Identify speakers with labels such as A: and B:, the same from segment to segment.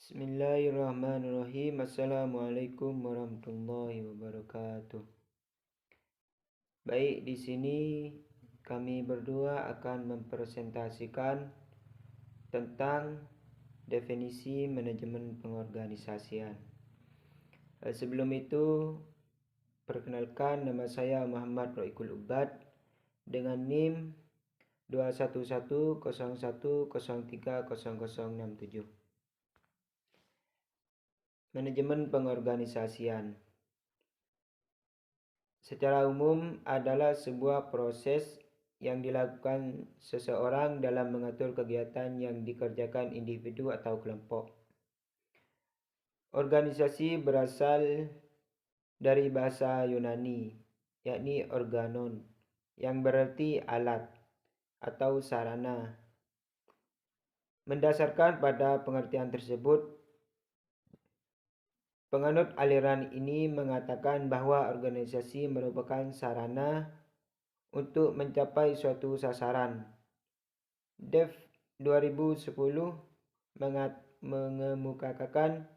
A: Bismillahirrahmanirrahim. Assalamualaikum warahmatullahi wabarakatuh. Baik, di sini kami berdua akan mempresentasikan tentang definisi manajemen pengorganisasian. Sebelum itu, perkenalkan, nama saya Muhammad Roikul Ubad dengan NIM 21101030067. Manajemen pengorganisasian secara umum adalah sebuah proses yang dilakukan seseorang dalam mengatur kegiatan yang dikerjakan individu atau kelompok. Organisasi berasal dari bahasa Yunani, yakni organon, yang berarti alat atau sarana. Mendasarkan pada pengertian tersebut, penganut aliran ini mengatakan bahwa organisasi merupakan sarana untuk mencapai suatu sasaran. Dev 2010 mengemukakan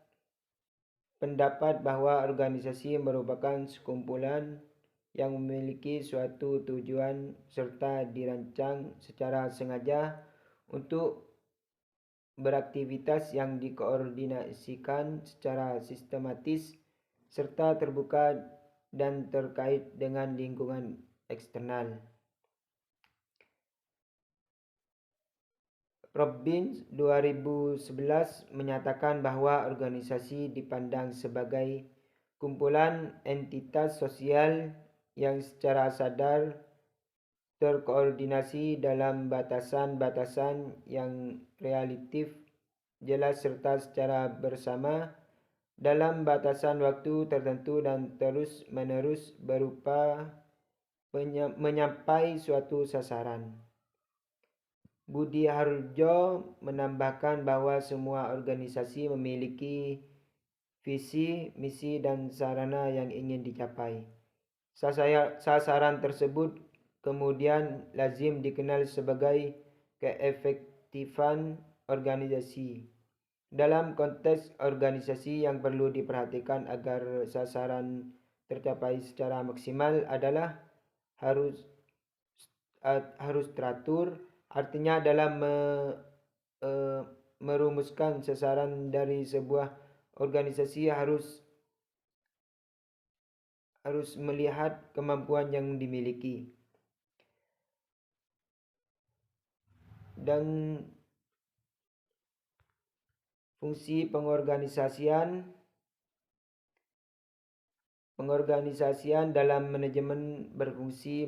A: pendapat bahwa organisasi merupakan sekumpulan yang memiliki suatu tujuan serta dirancang secara sengaja untuk beraktivitas yang dikoordinasikan secara sistematis serta terbuka dan terkait dengan lingkungan eksternal. Robbins 2011 menyatakan bahwa organisasi dipandang sebagai kumpulan entitas sosial yang secara sadar terkoordinasi dalam batasan-batasan yang relatif jelas serta secara bersama dalam batasan waktu tertentu dan terus-menerus berupa menyampai suatu sasaran. Budi Harjo menambahkan bahwa semua organisasi memiliki visi, misi, dan sarana yang ingin dicapai. Sasaran tersebut kemudian lazim dikenal sebagai keefektifan organisasi. Dalam konteks organisasi yang perlu diperhatikan agar sasaran tercapai secara maksimal adalah harus teratur, artinya dalam merumuskan sasaran dari sebuah organisasi harus melihat kemampuan yang dimiliki dan fungsi pengorganisasian dalam manajemen berfungsi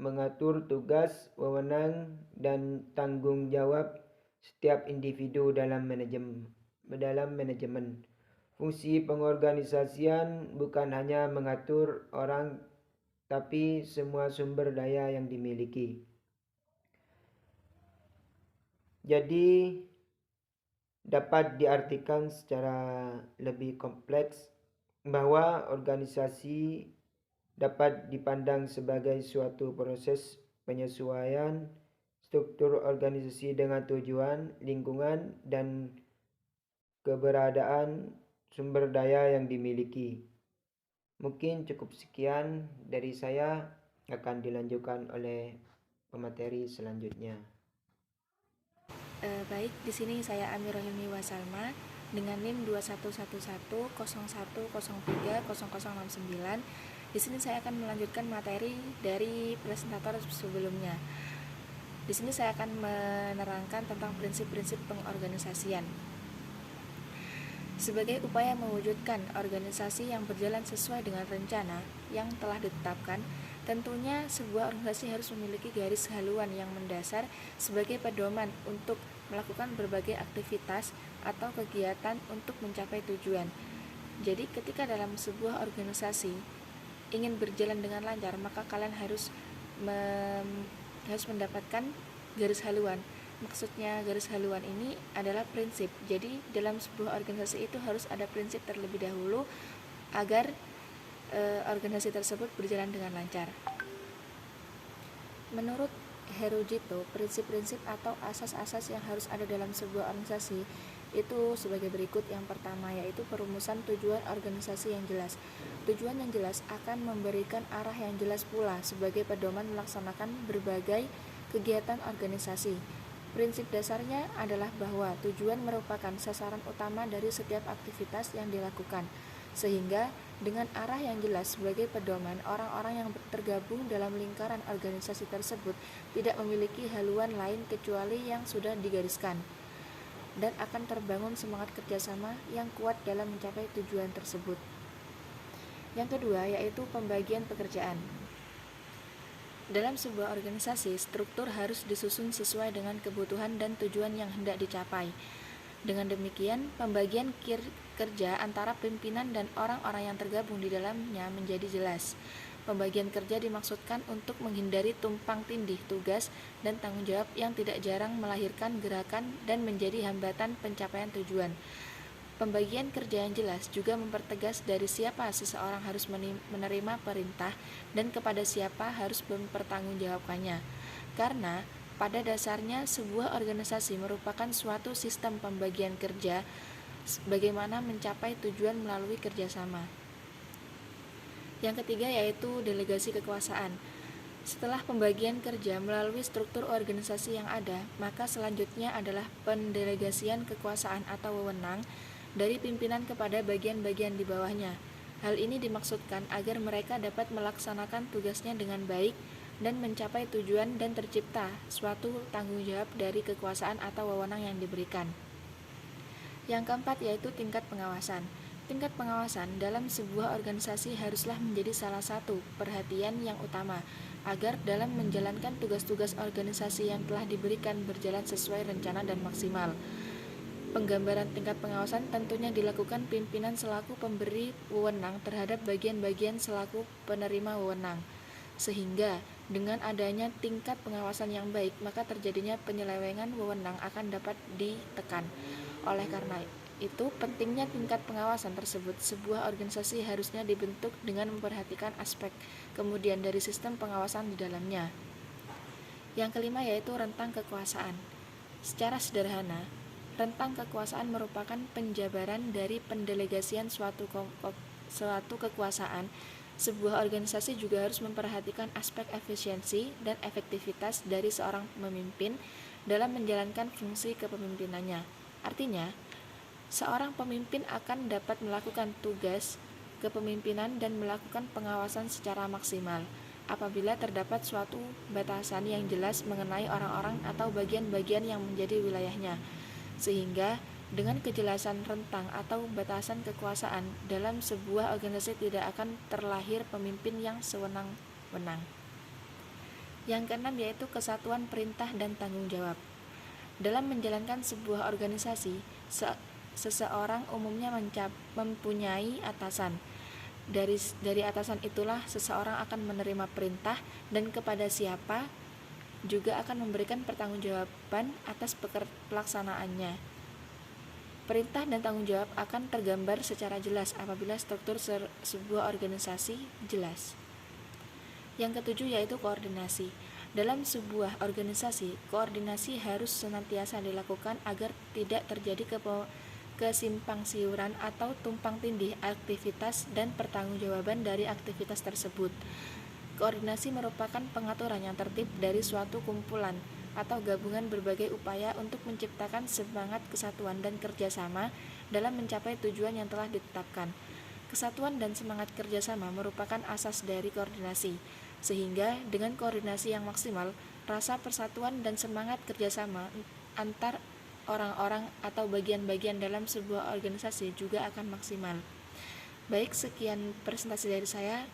A: mengatur tugas, wewenang, dan tanggung jawab setiap individu dalam manajemen. Fungsi pengorganisasian bukan hanya mengatur orang, tapi semua sumber daya yang dimiliki. Jadi, dapat diartikan secara lebih kompleks bahwa organisasi dapat dipandang sebagai suatu proses penyesuaian struktur organisasi dengan tujuan, lingkungan, dan keberadaan sumber daya yang dimiliki. Mungkin cukup sekian dari saya, akan dilanjutkan oleh pemateri selanjutnya.
B: Baik, di sini saya Amirah Hilmi Wasalma dengan NIM 211101030069. Di sini saya akan melanjutkan materi dari presentator sebelumnya. Di sini saya akan menerangkan tentang prinsip-prinsip pengorganisasian. Sebagai upaya mewujudkan organisasi yang berjalan sesuai dengan rencana yang telah ditetapkan, tentunya sebuah organisasi harus memiliki garis haluan yang mendasar sebagai pedoman untuk melakukan berbagai aktivitas atau kegiatan untuk mencapai tujuan. Jadi ketika dalam sebuah organisasi ingin berjalan dengan lancar, maka kalian harus mendapatkan garis haluan. Maksudnya garis haluan ini adalah prinsip. Jadi dalam sebuah organisasi itu harus ada prinsip terlebih dahulu agar organisasi tersebut berjalan dengan lancar. Menurut Herujito, prinsip-prinsip atau asas-asas yang harus ada dalam sebuah organisasi itu sebagai berikut. Yang pertama yaitu perumusan tujuan organisasi yang jelas. Tujuan yang jelas akan memberikan arah yang jelas pula sebagai pedoman melaksanakan berbagai kegiatan organisasi. Prinsip dasarnya adalah bahwa tujuan merupakan sasaran utama dari setiap aktivitas yang dilakukan, sehingga dengan arah yang jelas sebagai pedoman, orang-orang yang tergabung dalam lingkaran organisasi tersebut tidak memiliki haluan lain kecuali yang sudah digariskan, dan akan terbangun semangat kerjasama yang kuat dalam mencapai tujuan tersebut. Yang kedua yaitu pembagian pekerjaan. Dalam sebuah organisasi, struktur harus disusun sesuai dengan kebutuhan dan tujuan yang hendak dicapai. Dengan demikian, pembagian kerja antara pimpinan dan orang-orang yang tergabung di dalamnya menjadi jelas. Pembagian kerja dimaksudkan untuk menghindari tumpang tindih tugas dan tanggung jawab yang tidak jarang melahirkan gerakan dan menjadi hambatan pencapaian tujuan. Pembagian kerja yang jelas juga mempertegas dari siapa seseorang harus menerima perintah dan kepada siapa harus mempertanggungjawabkannya. Karena pada dasarnya sebuah organisasi merupakan suatu sistem pembagian kerja bagaimana mencapai tujuan melalui kerjasama. Yang ketiga yaitu delegasi kekuasaan. Setelah pembagian kerja melalui struktur organisasi yang ada, maka selanjutnya adalah pendelegasian kekuasaan atau wewenang dari pimpinan kepada bagian-bagian di bawahnya. Hal ini dimaksudkan agar mereka dapat melaksanakan tugasnya dengan baik dan mencapai tujuan dan tercipta suatu tanggung jawab dari kekuasaan atau wewenang yang diberikan. Yang keempat yaitu tingkat pengawasan. Tingkat pengawasan dalam sebuah organisasi haruslah menjadi salah satu perhatian yang utama agar dalam menjalankan tugas-tugas organisasi yang telah diberikan berjalan sesuai rencana dan maksimal. Penggambaran tingkat pengawasan tentunya dilakukan pimpinan selaku pemberi wewenang terhadap bagian-bagian selaku penerima wewenang. Sehingga dengan adanya tingkat pengawasan yang baik, maka terjadinya penyelewengan wewenang akan dapat ditekan. Oleh karena itu, pentingnya tingkat pengawasan tersebut. Sebuah organisasi harusnya dibentuk dengan memperhatikan aspek kemudian dari sistem pengawasan di dalamnya. Yang kelima yaitu rentang kekuasaan. Secara sederhana, rentang kekuasaan merupakan penjabaran dari pendelegasian suatu kekuasaan. Sebuah organisasi juga harus memperhatikan aspek efisiensi dan efektivitas dari seorang pemimpin dalam menjalankan fungsi kepemimpinannya. Artinya, seorang pemimpin akan dapat melakukan tugas kepemimpinan dan melakukan pengawasan secara maksimal apabila terdapat suatu batasan yang jelas mengenai orang-orang atau bagian-bagian yang menjadi wilayahnya. Sehingga dengan kejelasan rentang atau batasan kekuasaan dalam sebuah organisasi tidak akan terlahir pemimpin yang sewenang-wenang. Yang keenam yaitu kesatuan perintah dan tanggung jawab. Dalam menjalankan sebuah organisasi, seseorang umumnya mempunyai atasan. Dari atasan itulah seseorang akan menerima perintah dan kepada siapa juga akan memberikan pertanggungjawaban atas pelaksanaannya. Perintah dan tanggung jawab akan tergambar secara jelas apabila struktur sebuah organisasi jelas. Yang ketujuh yaitu koordinasi. Dalam sebuah organisasi, koordinasi harus senantiasa dilakukan agar tidak terjadi kesimpangsiuran atau tumpang tindih aktivitas dan pertanggungjawaban dari aktivitas tersebut. Koordinasi merupakan pengaturan yang tertib dari suatu kumpulan atau gabungan berbagai upaya untuk menciptakan semangat kesatuan dan kerjasama dalam mencapai tujuan yang telah ditetapkan. Kesatuan dan semangat kerjasama merupakan asas dari koordinasi, sehingga dengan koordinasi yang maksimal, rasa persatuan dan semangat kerjasama antar orang-orang atau bagian-bagian dalam sebuah organisasi juga akan maksimal. Baik, sekian presentasi dari saya.